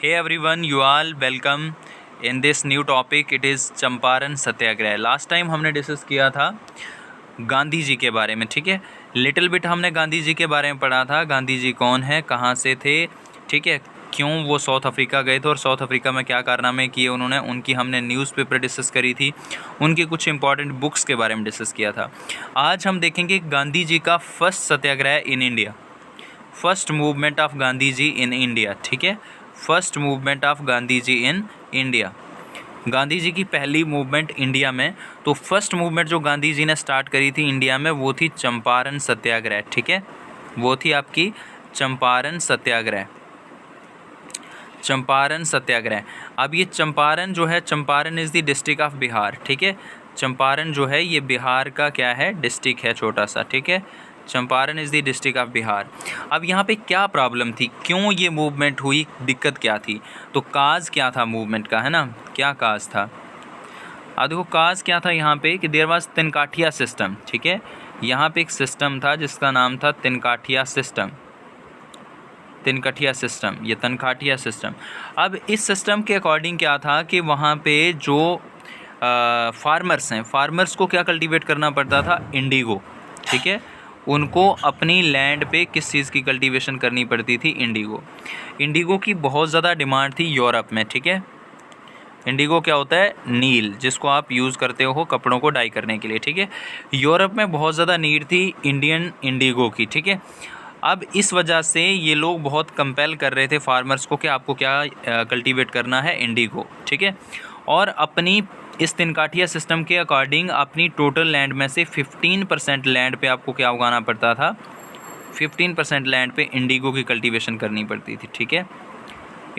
Hey everyone, you all welcome in this new topic. It is Champaran Satyagraha. Last time हमने discuss किया था गांधी जी के बारे में. ठीक है, लिटिल बिट हमने गांधी जी के बारे में पढ़ा था. गांधी जी कौन है, कहाँ से थे, ठीक है, क्यों वो साउथ अफ्रीका गए थे और साउथ अफ्रीका में क्या कारनामे किए उन्होंने, उनकी हमने न्यूज़पेपर डिस्कस करी थी, उनकी कुछ इंपॉर्टेंट बुक्स के बारे में डिस्कस किया था. आज हम देखेंगे गांधी जी का first satyagraha in India, first movement of Gandhi ji in India. ठीक है, first movement of Gandhi ji in India, Gandhi ji की पहली मूवमेंट इंडिया में. तो फर्स्ट मूवमेंट जो गांधी जी ने स्टार्ट करी थी इंडिया में वो थी चंपारण सत्याग्रह. ठीक है, वो थी आपकी चंपारण सत्याग्रह, चंपारण सत्याग्रह. अब ये चंपारण जो है, Champaran is the district of Bihar. ठीक है, चंपारण जो है ये बिहार का क्या है, डिस्ट्रिक्ट है छोटा सा. ठीक है, Champaran is the district of Bihar. अब यहाँ पे क्या प्रॉब्लम थी, क्यों ये मूवमेंट हुई, दिक्कत क्या थी, तो काज क्या था मूवमेंट का, है ना, क्या काज था. अब देखो काज क्या था यहाँ पे कि देयर वाज तिनकाठिया सिस्टम. ठीक है, यहाँ पे एक सिस्टम था जिसका नाम था तिनकाठिया सिस्टम, तिनकाठिया सिस्टम, ये तनकाठिया सिस्टम. अब इस सिस्टम के अकॉर्डिंग क्या था कि वहाँ पे जो फार्मर्स हैं, फार्मर्स को क्या कल्टीवेट करना पड़ता था, इंडिगो. ठीक है, उनको अपनी लैंड पे किस चीज़ की कल्टीवेशन करनी पड़ती थी, इंडिगो. इंडिगो की बहुत ज़्यादा डिमांड थी यूरोप में. ठीक है, इंडिगो क्या होता है, नील, जिसको आप यूज़ करते हो कपड़ों को डाई करने के लिए. ठीक है, यूरोप में बहुत ज़्यादा नीड थी इंडियन इंडिगो की. ठीक है, अब इस वजह से ये लोग बहुत कंपेल कर रहे थे फार्मर्स को कि आपको क्या कल्टीवेट करना है, इंडिगो. ठीक है, और अपनी इस तिनकाठिया सिस्टम के अकॉर्डिंग अपनी टोटल लैंड में से 15% लैंड पे आपको क्या उगाना पड़ता था, 15% लैंड पे इंडिगो की कल्टीवेशन करनी पड़ती थी. ठीक है,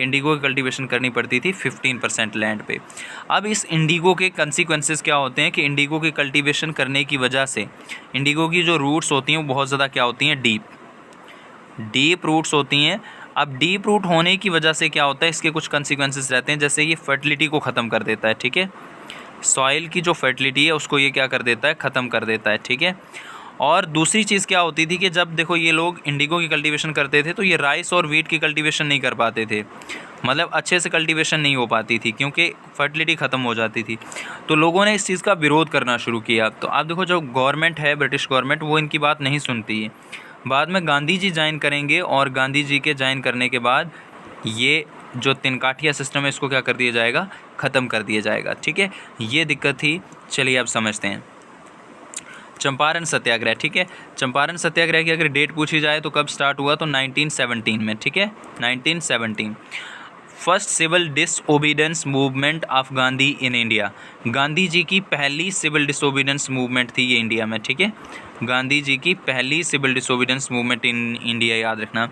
इंडिगो की कल्टीवेशन करनी पड़ती थी 15% लैंड पे. अब इस इंडिगो के कंसिक्वेंसेस क्या होते हैं कि इंडिगो की कल्टीवेशन करने की वजह से इंडिगो की जो रूट्स होती हैं वो बहुत ज़्यादा क्या होती हैं, डीप रूट्स होती हैं. अब डीप रूट होने की वजह से क्या होता है, इसके कुछ कंसिक्वेंसेस रहते हैं, जैसे ये फर्टिलिटी को ख़त्म कर देता है. ठीक है, सॉइल की जो फर्टिलिटी है उसको ये क्या कर देता है, ख़त्म कर देता है. ठीक है, और दूसरी चीज़ क्या होती थी कि जब देखो ये लोग इंडिगो की कल्टीवेशन करते थे तो ये राइस और वीट की कल्टीवेशन नहीं कर पाते थे, मतलब अच्छे से कल्टीवेशन नहीं हो पाती थी क्योंकि फर्टिलिटी ख़त्म हो जाती थी. तो लोगों ने इस चीज़ का विरोध करना शुरू किया. तो आप देखो जो गवर्नमेंट है, ब्रिटिश गवर्नमेंट, वो इनकी बात नहीं सुनती है. बाद में गांधी जी ज्वाइन करेंगे और गांधी जी के ज्वाइन करने के बाद ये जो तिनकाठिया सिस्टम है इसको क्या कर दिया जाएगा, ख़त्म कर दिया जाएगा. ठीक है, ये दिक्कत थी. चलिए अब समझते हैं चंपारण सत्याग्रह. ठीक है, चंपारण सत्याग्रह की अगर डेट पूछी जाए तो कब स्टार्ट हुआ, तो 1917 में. ठीक है, 1917. First civil disobedience movement of Gandhi in India, Gandhi ji की पहली सिविल डिसओबीडेंस मूवमेंट थी ये इंडिया में. ठीक है, गांधी जी की पहली civil disobedience movement in India, याद रखना.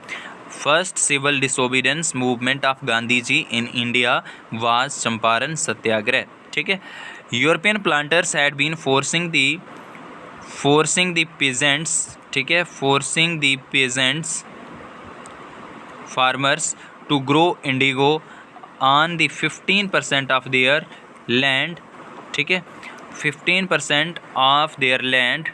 First civil disobedience movement of Gandhi ji in India was Champaran satyagraha. ठीक है, European planters had been forcing the peasants, ठीक है, forcing the peasants farmers to grow indigo on the 15% of their land. ठीक है, 15% of their land,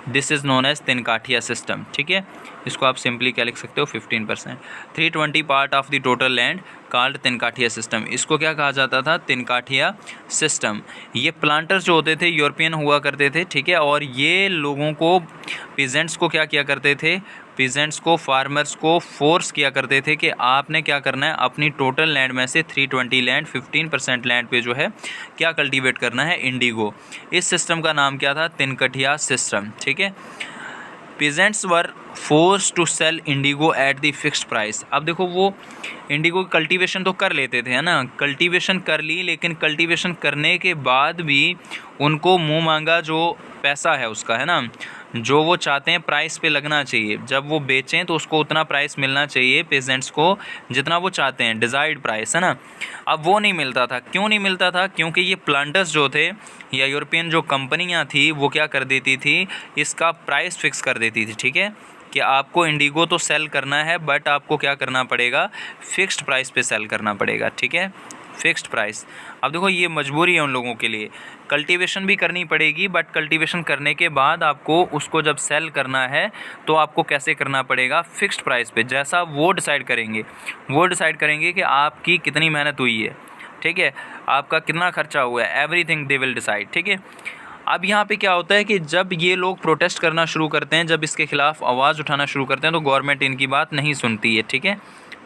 this is known as Tinkathia system. ठीक है, इसको आप सिंपली क्या लिख सकते हो, 15%. 320 part of the total land called Tinkathia system, इसको क्या कहा जाता था, तिनकाठिया सिस्टम. ये प्लांटर्स जो होते थे यूरोपियन हुआ करते थे. ठीक है, और ये लोगों को, पीजेंट्स को क्या किया करते थे, पीजेंट्स को, फार्मर्स को फोर्स किया करते थे कि आपने क्या करना है, अपनी टोटल लैंड में से 320 लैंड, 15% लैंड पे जो है क्या कल्टीवेट करना है, इंडिगो. इस सिस्टम का नाम क्या था, तिनकाठिया सिस्टम. ठीक है, peasants were forced to sell indigo at the fixed price. अब देखो वो इंडिगो की कल्टीवेशन तो कर लेते थे, है ना, कल्टीवेशन कर ली, लेकिन कल्टीवेशन करने के बाद भी उनको मुंह मांगा जो पैसा है उसका, है ना, जो वो चाहते हैं प्राइस पे लगना चाहिए. जब वो बेचें तो उसको उतना प्राइस मिलना चाहिए पेजेंट्स को जितना वो चाहते हैं, डिज़ायर्ड प्राइस, है ना. अब वो नहीं मिलता था. क्यों नहीं मिलता था, क्योंकि ये प्लांटर्स जो थे या यूरोपियन जो कंपनियां थी वो क्या कर देती थी, इसका प्राइस फिक्स कर देती थी. ठीक है, कि आपको इंडिगो तो सेल करना है बट आपको क्या करना पड़ेगा, फिक्स्ड प्राइस पे सेल करना पड़ेगा. ठीक है, फिक्स्ड प्राइस। अब देखो ये मजबूरी है उन लोगों के लिए, कल्टीवेशन भी करनी पड़ेगी, बट कल्टीवेशन करने के बाद आपको उसको जब सेल करना है तो आपको कैसे करना पड़ेगा, फिक्स्ड प्राइस पे, जैसा वो डिसाइड करेंगे कि आपकी कितनी मेहनत हुई है, ठीक है, आपका कितना खर्चा हुआ है, एवरीथिंग दे विल डिसाइड, ठीक है। अब यहाँ पे क्या होता है कि जब ये लोग प्रोटेस्ट करना शुरू करते हैं, जब इसके खिलाफ आवाज़ उठाना शुरू करते हैं, तो गवर्नमेंट इनकी बात नहीं सुनती है, ठीक है,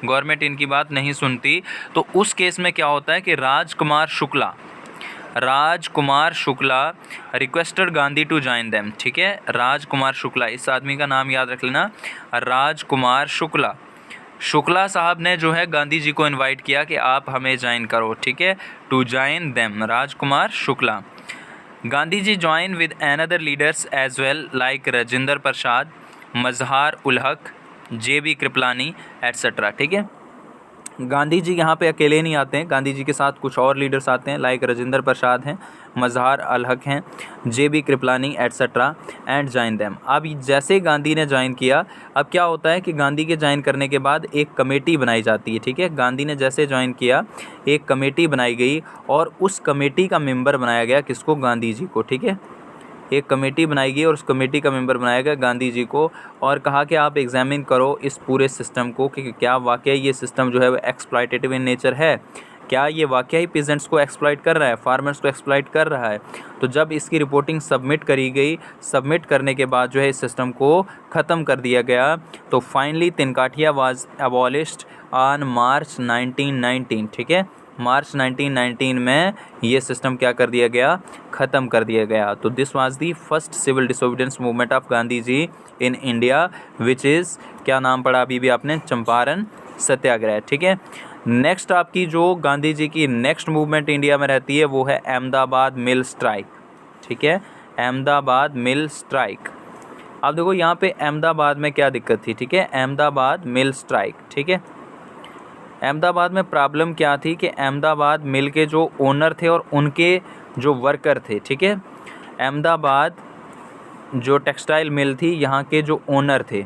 गवर्नमेंट इनकी बात नहीं सुनती। तो उस केस में क्या होता है कि Rajkumar Shukla requested Gandhi to join them, ठीक है, राजकुमार शुक्ला, इस आदमी का नाम याद रख लेना, राजकुमार शुक्ला साहब ने जो है गांधी जी को इनवाइट किया कि आप हमें ज्वाइन करो, ठीक है, to join them, Rajkumar Shukla. Gandhi ji join with another leaders as well like Rajendra Prasad, Mazhar ul Haque, JB Kripalani etcetera, ठीक है। गांधी जी यहाँ पे अकेले नहीं आते हैं, गांधी जी के साथ कुछ और लीडर्स आते हैं, लाइक राजेंद्र प्रसाद हैं, मजहार अल हक हैं, JB Kripalani etcetera and join them. अब जैसे गांधी ने ज्वाइन किया, अब क्या होता है कि गांधी के ज्वाइन करने के बाद एक कमेटी बनाई जाती है, ठीक है, गांधी ने जैसे ज्वाइन किया एक कमेटी बनाई गई और उस कमेटी का मेंबर बनाया गया किसको, गांधी जी को, ठीक है, एक कमेटी बनाई गई और उस कमेटी का मेंबर बनाया गया गांधी जी को, और कहा कि आप एग्जामिन करो इस पूरे सिस्टम को कि क्या वाकई ये सिस्टम जो है वो एक्सप्लॉयटेटिव इन नेचर है, क्या ये वाकई ही पीजेंट्स को एक्सप्लॉइट कर रहा है, फार्मर्स को एक्सप्लॉइट कर रहा है। तो जब इसकी रिपोर्टिंग सबमिट करी गई, सबमिट करने के बाद जो है इस सिस्टम को ख़त्म कर दिया गया। तो finally Tinkathia was abolished on March 1919, ठीक है, मार्च 1919 में ये सिस्टम क्या कर दिया गया, ख़त्म कर दिया गया। तो this was the first civil disobedience movement of Gandhi ji in India, which is, क्या नाम पढ़ा अभी भी आपने, चंपारण सत्याग्रह, ठीक है। नेक्स्ट आपकी जो गांधी जी की नेक्स्ट मूवमेंट इंडिया में रहती है वो है अहमदाबाद मिल स्ट्राइक, ठीक है, अहमदाबाद मिल स्ट्राइक। अब देखो यहाँ पे अहमदाबाद में क्या दिक्कत थी, ठीक है, अहमदाबाद मिल स्ट्राइक, ठीक है। अहमदाबाद में प्रॉब्लम क्या थी कि अहमदाबाद मिल के जो ओनर थे और उनके जो वर्कर थे, ठीक है, अहमदाबाद जो टेक्सटाइल मिल थी यहाँ के जो ओनर थे,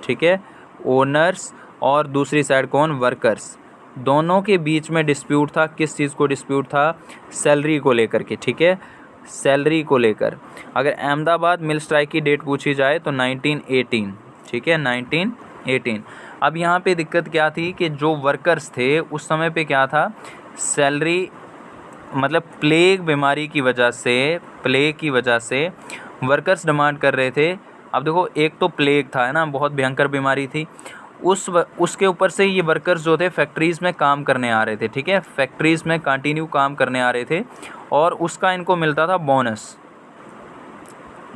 ठीक है, ओनर्स, और दूसरी साइड कौन, वर्कर्स, दोनों के बीच में डिस्प्यूट था। किस चीज़ को डिस्प्यूट था, सैलरी को लेकर के, ठीक है, सैलरी को लेकर। अगर अहमदाबाद मिल स्ट्राइक की डेट पूछी जाए तो 1918, ठीक है, 1918। अब यहाँ पे दिक्कत क्या थी कि जो वर्कर्स थे उस समय पे क्या था, सैलरी, मतलब प्लेग बीमारी की वजह से वर्कर्स डिमांड कर रहे थे। अब देखो एक तो प्लेग था, है ना, बहुत भयंकर बीमारी थी, उसके ऊपर से ये वर्कर्स जो थे फैक्ट्रीज़ में काम करने आ रहे थे, ठीक है, फैक्ट्रीज़ में कंटिन्यू काम करने आ रहे थे और उसका इनको मिलता था बोनस,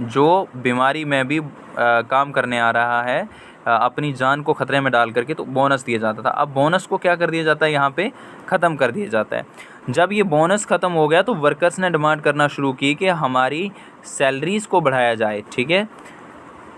जो बीमारी में भी काम करने आ रहा है अपनी जान को ख़तरे में डाल करके, तो बोनस दिया जाता था। अब बोनस को क्या कर दिया जाता है, यहाँ पे ख़त्म कर दिया जाता है। जब ये बोनस ख़त्म हो गया तो वर्कर्स ने डिमांड करना शुरू की कि हमारी सैलरीज़ को बढ़ाया जाए, ठीक है,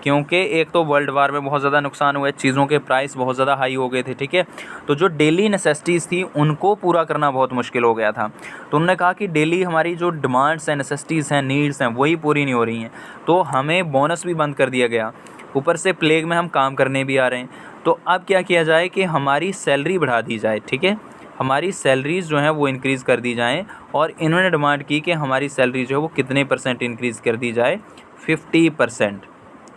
क्योंकि एक तो वर्ल्ड वार में बहुत ज़्यादा नुकसान हुआ है, चीज़ों के प्राइस बहुत ज़्यादा हाई हो गए थे, ठीक है, तो जो डेली नेसेसिटीज़ थी उनको पूरा करना बहुत मुश्किल हो गया था। तो उन्होंने कहा कि डेली हमारी जो डिमांड्स हैं, नेसेसिटीज़ हैं, नीड्स हैं, वही पूरी नहीं हो रही हैं, तो हमें बोनस भी बंद कर दिया गया, ऊपर से प्लेग में हम काम करने भी आ रहे हैं। तो अब क्या किया जाए कि हमारी सैलरी बढ़ा दी जाए, ठीक है, हमारी सैलरीज़ जो हैं वो इंक्रीज़ कर दी जाएँ, और इन्होंने डिमांड की कि हमारी सैलरी जो है वो कितने % इंक्रीज़ कर दी जाए, 50%,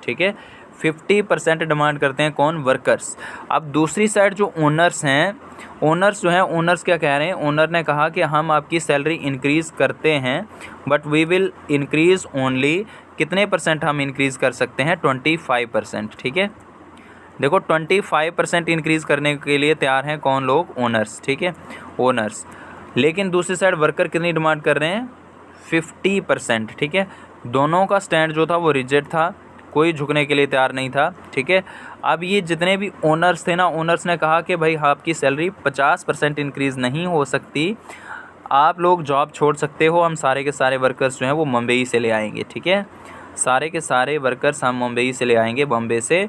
ठीक है, 50% डिमांड करते हैं कौन, वर्कर्स। अब दूसरी साइड जो ओनर्स हैं, ओनर्स जो हैं, ओनर्स क्या कह रहे हैं, ओनर ने कहा कि हम आपकी सैलरी इंक्रीज़ करते हैं but we will increase only, कितने % हम इंक्रीज़ कर सकते हैं, 25%, ठीक है। देखो 25% इंक्रीज़ करने के लिए तैयार हैं कौन लोग, ओनर्स, ठीक है, ओनर्स। लेकिन दूसरी साइड वर्कर कितनी डिमांड कर रहे हैं, 50%, ठीक है। दोनों का स्टैंड जो था वो रिजिड था, कोई झुकने के लिए तैयार नहीं था, ठीक है। अब ये जितने भी ओनर्स थे ना, ओनर्स ने कहा कि भाई आपकी सैलरी 50% इंक्रीज़ नहीं हो सकती, आप लोग जॉब छोड़ सकते हो, हम सारे के सारे वर्कर्स जो हैं वो मुंबई से ले आएंगे, ठीक है, सारे के सारे वर्कर्स हम मुंबई से ले आएंगे, बॉम्बे से,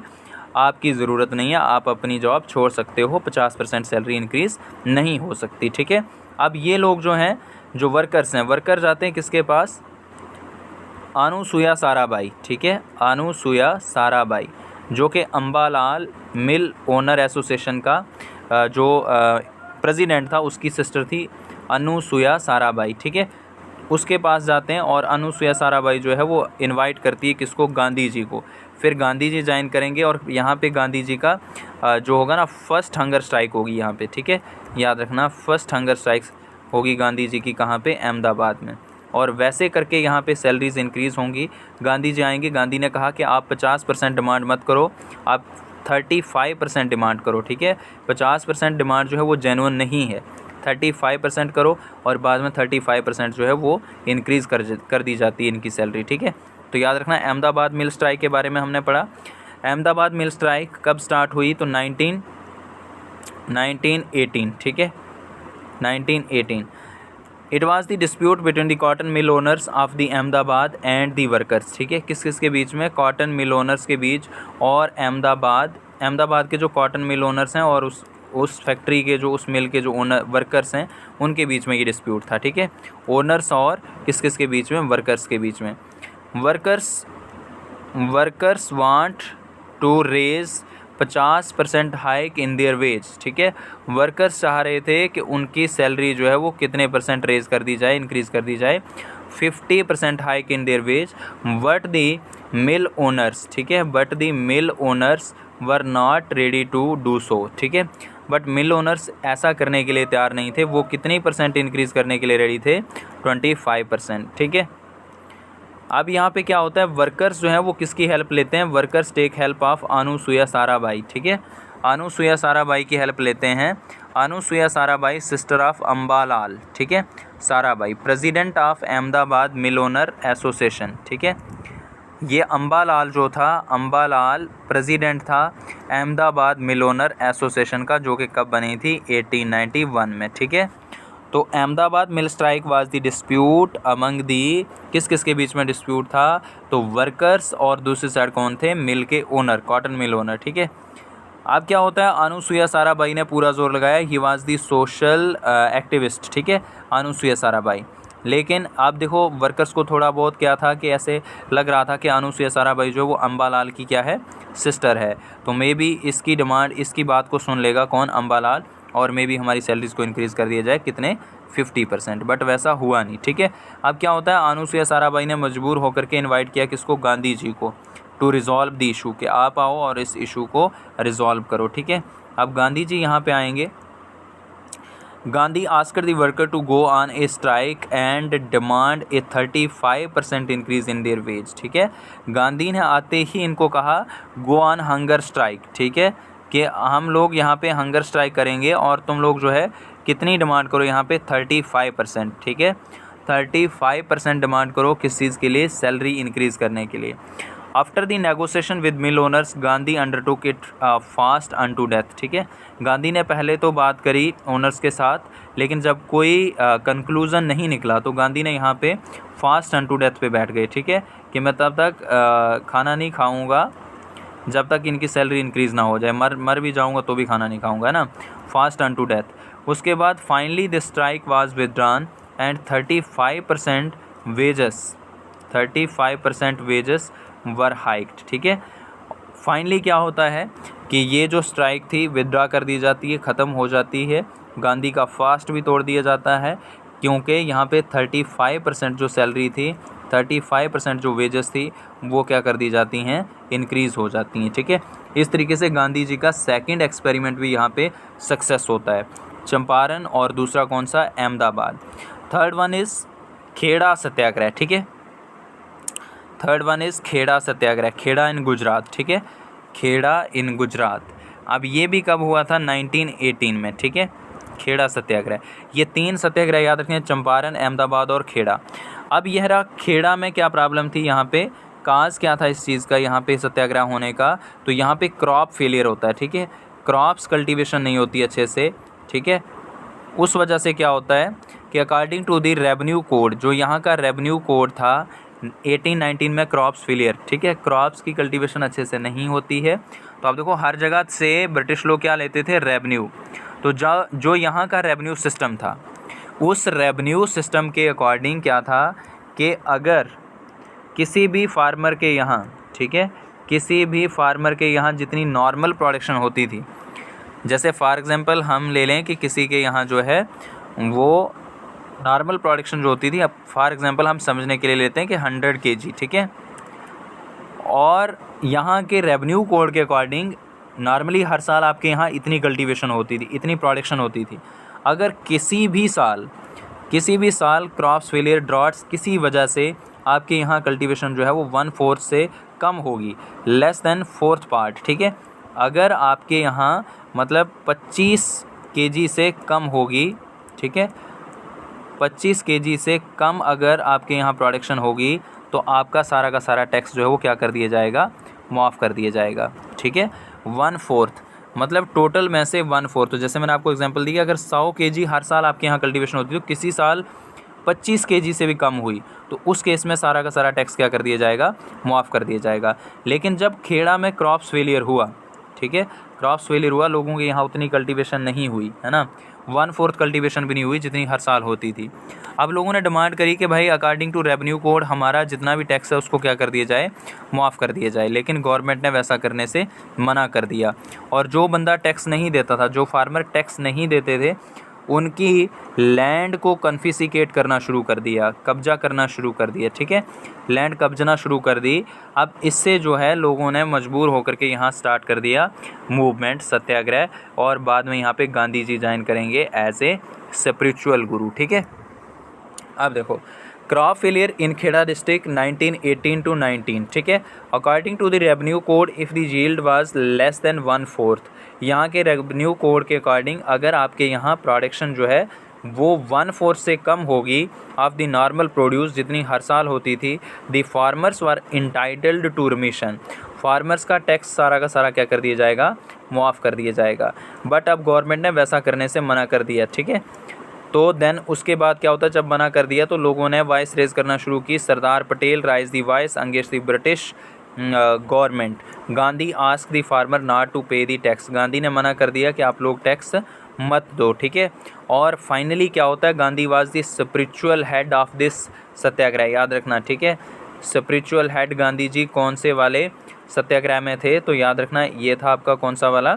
आपकी ज़रूरत नहीं है, आप अपनी जॉब छोड़ सकते हो, 50% सैलरी इंक्रीज़ नहीं हो सकती, ठीक है। अब ये लोग जो हैं, जो वर्कर्स हैं, वर्कर जाते हैं किसके पास, अनुसुया साराभाई, ठीक है, अनुसुया साराभाई, जो कि अम्बालाल मिल ओनर एसोसिएशन का जो प्रेसिडेंट था उसकी सिस्टर थी अनुसुया साराभाई, ठीक है। उसके पास जाते हैं और अनुसुया साराभाई जो है वो इनवाइट करती है किसको, गांधी जी को। फिर गांधी जी ज्वाइन करेंगे और यहाँ पे गांधी जी का जो होगा ना फर्स्ट हंगर स्ट्राइक होगी यहाँ पे, ठीक है, याद रखना फर्स्ट हंगर स्ट्राइक होगी गांधी जी की कहाँ पे, अहमदाबाद में। और वैसे करके यहाँ पे सैलरीज इंक्रीज़ होंगी। गांधी जी आएंगे, गांधी ने कहा कि आप 50% डिमांड मत करो, आप 35% डिमांड करो, ठीक है। 50% डिमांड जो है वो जेन्युइन नहीं है, 35% करो और बाद में 35% जो है वो इंक्रीज़ कर दी जाती है इनकी सैलरी, ठीक है। तो याद रखना अहमदाबाद मिल स्ट्राइक के बारे में हमने पढ़ा। अहमदाबाद मिल स्ट्राइक कब स्टार्ट हुई, तो 1918, ठीक है, 1918। It was the dispute between the cotton mill owners of the Ahmedabad and the workers, ठीक है। किस किस के बीच में, कॉटन मिल ओनर्स के बीच और अहमदाबाद के जो कॉटन मिल ओनर्स हैं और उस फैक्ट्री के जो, उस मिल के जो ओनर वर्कर्स हैं उनके बीच में ये डिस्प्यूट था, ठीक है। ओनर्स और किस किस के बीच में, वर्कर्स के बीच में। Workers want to raise 50% hike in their wage, ठीक है। वर्कर्स चाह रहे थे कि उनकी सैलरी जो है वो कितने % रेज कर दी जाए, इंक्रीज़ कर दी जाए, 50% hike in their wage. But the mill owners, ठीक है, but the mill owners were not ready to do so, ठीक है। बट मिल ओनर्स ऐसा करने के लिए तैयार नहीं थे। वो कितनी % इंक्रीज़ करने के लिए रेडी थे, 25%, ठीक है। अब यहाँ पे क्या होता है, वर्कर्स जो हैं वो किसकी हेल्प लेते हैं, workers take help of Anusuya Sarabhai, ठीक है। अनुसुया साराभाई की हेल्प लेते हैं। अनुसुया साराभाई सिस्टर ऑफ अम्बालाल, ठीक है, Sarabhai president of Ahmedabad mill owner association, ठीक है। ये अम्बालाल जो था, अम्बालाल प्रेसिडेंट था अहमदाबाद मिल ओनर एसोसिएशन का, जो कि कब बनी थी, 1891 में, ठीक है। तो अहमदाबाद मिल strike was the dispute among the, किस किस के बीच में डिस्प्यूट था, तो वर्कर्स और दूसरी साइड कौन थे, मिल के ओनर, कॉटन मिल ओनर, ठीक है। अब क्या होता है, अनुसुया साराभाई ने पूरा जोर लगाया, he was the social activist, ठीक है, अनुसुया साराभाई। लेकिन आप देखो वर्कर्स को थोड़ा बहुत क्या था कि ऐसे लग रहा था कि अनुसुया साराभाई जो वो अम्बालाल की क्या है, सिस्टर है, तो मे बी इसकी डिमांड, इसकी बात को सुन लेगा कौन, अम्बालाल, और मे बी हमारी सैलरीज को इंक्रीज़ कर दिया जाए कितने, 50%। बट वैसा हुआ नहीं, ठीक है। अब क्या होता है, अनुसुया साराभाई ने मजबूर होकर के इनवाइट किया किसको, गांधी जी को, टू रिज़ॉल्व द इशू, कि आप आओ और इस इशू को रिज़ॉल्व करो, ठीक है। अब गांधी जी यहाँ पे आएंगे। Gandhi asked the worker to go on a strike and demand a 35% increase in their wage, ठीक है। गांधी ने आते ही इनको कहा गो ऑन हंगर स्ट्राइक, ठीक है, कि हम लोग यहाँ पे हंगर स्ट्राइक करेंगे और तुम लोग जो है कितनी डिमांड करो यहाँ पे, 35%, ठीक है, 35% डिमांड करो, किस चीज़ के लिए, सैलरी इंक्रीज़ करने के लिए। After the negotiation with mill owners Gandhi undertook it fast unto death, ठीक है। गांधी ने पहले तो बात करी ओनर्स के साथ, लेकिन जब कोई कंक्लूज़न नहीं निकला तो गांधी ने यहाँ पे फास्ट अनटू डेथ पे बैठ गए, ठीक है, कि मैं तब तक खाना नहीं खाऊँगा जब तक इनकी सैलरी इंक्रीज़ ना हो जाए, मर भी जाऊंगा तो भी खाना नहीं खाऊंगा ना, फास्ट अनटू डेथ। उसके बाद finally the strike was withdrawn and 35% wages were hiked, ठीक है। फाइनली क्या होता है कि ये जो स्ट्राइक थी विदड्रॉ कर दी जाती है, ख़त्म हो जाती है, गांधी का फास्ट भी तोड़ दिया जाता है, क्योंकि यहाँ पे 35% जो सैलरी थी, 35% जो वेजेस थी वो क्या कर दी जाती हैं, इंक्रीज़ हो जाती हैं, ठीक है। इस तरीके से गांधी जी का सेकंड एक्सपेरिमेंट भी यहाँ पे सक्सेस होता है, चंपारण, और दूसरा कौन सा, Ahmedabad. Third one is Kheda satyagraha, ठीक है। Third one is Kheda satyagraha, Kheda in Gujarat, ठीक है, खेड़ा इन गुजरात। अब ये भी कब हुआ था, 1918 में, ठीक है, खेड़ा सत्याग्रह। ये 3 सत्याग्रह याद रखें, चंपारण, अहमदाबाद और खेड़ा। अब यह रहा खेड़ा में क्या प्रॉब्लम थी, यहाँ पे काज क्या था इस चीज़ का, यहाँ पे सत्याग्रह होने का, तो यहाँ पे क्रॉप फेलियर होता है, ठीक है, क्रॉप्स कल्टीवेशन नहीं होती अच्छे से, ठीक है। उस वजह से क्या होता है कि according to the revenue code, जो यहाँ का रेवेन्यू कोड था 1819 में, क्रॉप्स फेलियर, ठीक है, क्रॉप्स की कल्टीवेशन अच्छे से नहीं होती है। तो आप देखो हर जगह से ब्रिटिश लोग क्या लेते थे, रेवेन्यू। तो जो यहाँ का रेवेन्यू सिस्टम था, उस रेवेन्यू सिस्टम के अकॉर्डिंग क्या था कि अगर किसी भी फार्मर के यहाँ, ठीक है, किसी भी फार्मर के यहाँ जितनी नॉर्मल प्रोडक्शन होती थी, जैसे फॉर एग्जांपल हम ले लें कि किसी के यहाँ जो है वो नॉर्मल प्रोडक्शन जो होती थी, अब फॉर एग्जांपल हम समझने के लिए लेते हैं कि 100 kg, ठीक है, और यहाँ के रेवेन्यू कोड के अकॉर्डिंग नॉर्मली हर साल आपके यहाँ इतनी कल्टीवेशन होती थी, इतनी प्रोडक्शन होती थी। अगर किसी भी साल क्रॉप्स फेलियर, ड्रॉट्स, किसी वजह से आपके यहाँ कल्टीवेशन जो है वो 1/4 से कम होगी, लेस देन 1/4 पार्ट, ठीक है, अगर आपके यहाँ मतलब 25 kg से कम होगी, ठीक है, 25 kg से कम अगर आपके यहाँ प्रोडक्शन होगी तो आपका सारा का सारा टैक्स जो है वो क्या कर दिया जाएगा, माफ़ कर दिया जाएगा, ठीक है। 1/4 मतलब टोटल में से 1/4, तो जैसे मैंने आपको एग्जांपल दी कि अगर 100 kg हर साल आपके यहाँ कल्टीवेशन होती है तो किसी साल 25 kg से भी कम हुई तो उस केस में सारा का सारा टैक्स क्या कर दिया जाएगा, माफ़ कर दिया जाएगा। लेकिन जब खेड़ा में क्रॉप्स फेलियर हुआ, ठीक है, क्रॉप्स फेलियर हुआ, लोगों के यहाँ उतनी कल्टीवेशन नहीं हुई, है ना, 1/4 कल्टीवेशन भी नहीं हुई जितनी हर साल होती थी। अब लोगों ने डिमांड करी कि भाई अकॉर्डिंग टू रेवेन्यू कोड हमारा जितना भी टैक्स है उसको क्या कर दिया जाए, माफ़ कर दिया जाए। लेकिन गवर्नमेंट ने वैसा करने से मना कर दिया, और जो बंदा टैक्स नहीं देता था, जो फार्मर टैक्स नहीं देते थे, उनकी लैंड को कन्फिस्केट करना शुरू कर दिया, कब्जा करना शुरू कर दिया, ठीक है, लैंड कब्जना शुरू कर दी। अब इससे जो है लोगों ने मजबूर होकर के यहाँ स्टार्ट कर दिया मूवमेंट, सत्याग्रह, और बाद में यहाँ पे गांधी जी ज्वाइन करेंगे एज ए स्पिरिचुअल गुरु, ठीक है। अब देखो crop failure in Kheda district 1918 to 19, ठीक है, according to the revenue code if the yield was less than 1/4, यहाँ के रेवेन्यू कोड के अकॉर्डिंग अगर आपके यहाँ प्रोडक्शन जो है वो 1/4 से कम होगी ऑफ द नॉर्मल प्रोड्यूस जितनी हर साल होती थी, the farmers were entitled to remission, farmers का टैक्स सारा का सारा क्या कर दिया जाएगा, मुआफ़ कर दिया जाएगा। बट अब गवर्नमेंट ने वैसा करने से मना कर दिया, ठीक है। तो देन उसके बाद क्या होता है, जब मना कर दिया तो लोगों ने वॉइस रेज करना शुरू की। Sardar Patel rise the voice against the British government. Gandhi ask the farmer not to pay the tax, Gandhi ने मना कर दिया कि आप लोग टैक्स मत दो, ठीक है। और फाइनली क्या होता है, Gandhi was the spiritual head of this satyagraha, याद रखना, ठीक है। स्पिरिचुअल हेड गांधी जी कौन से वाले सत्याग्रह में थे, तो याद रखना ये था आपका कौन सा वाला,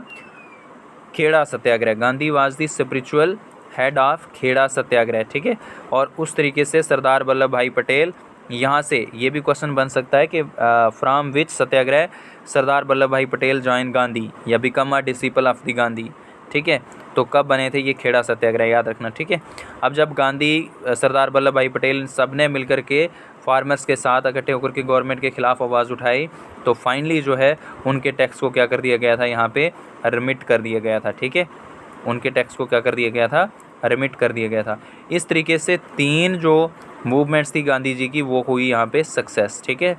Kheda satyagraha. Gandhi was the spiritual head of Kheda satyagraha, ठीक है। और उस तरीके से सरदार वल्लभ भाई पटेल, यहाँ से ये भी क्वेश्चन बन सकता है कि फ्रॉम विच सत्याग्रह सरदार वल्लभ भाई पटेल जॉइन गांधी या become a disciple of the Gandhi, ठीक है। तो कब बने थे ये खेड़ा सत्याग्रह, याद रखना, ठीक है। अब जब गांधी, सरदार वल्लभ भाई पटेल सब ने मिलकर के फार्मर्स के साथ इकट्ठे होकर के गवर्नमेंट के ख़िलाफ़ आवाज़ उठाई, तो फाइनली जो है उनके टैक्स को क्या कर दिया गया था, यहाँ पे रिमिट कर दिया गया था, ठीक है। उनके टैक्स को क्या कर दिया गया था, रिमिट कर दिया गया था। इस तरीके से 3 जो मूवमेंट्स थी गांधी जी की वो हुई यहाँ पे सक्सेस, ठीक है।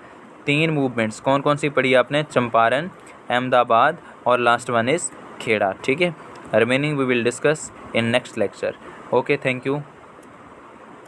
3 मूवमेंट्स कौन कौन सी पढ़ी आपने, चंपारण, अहमदाबाद और लास्ट वन इज़ खेड़ा, ठीक है। Remaining we will discuss in next lecture. Okay, thank you.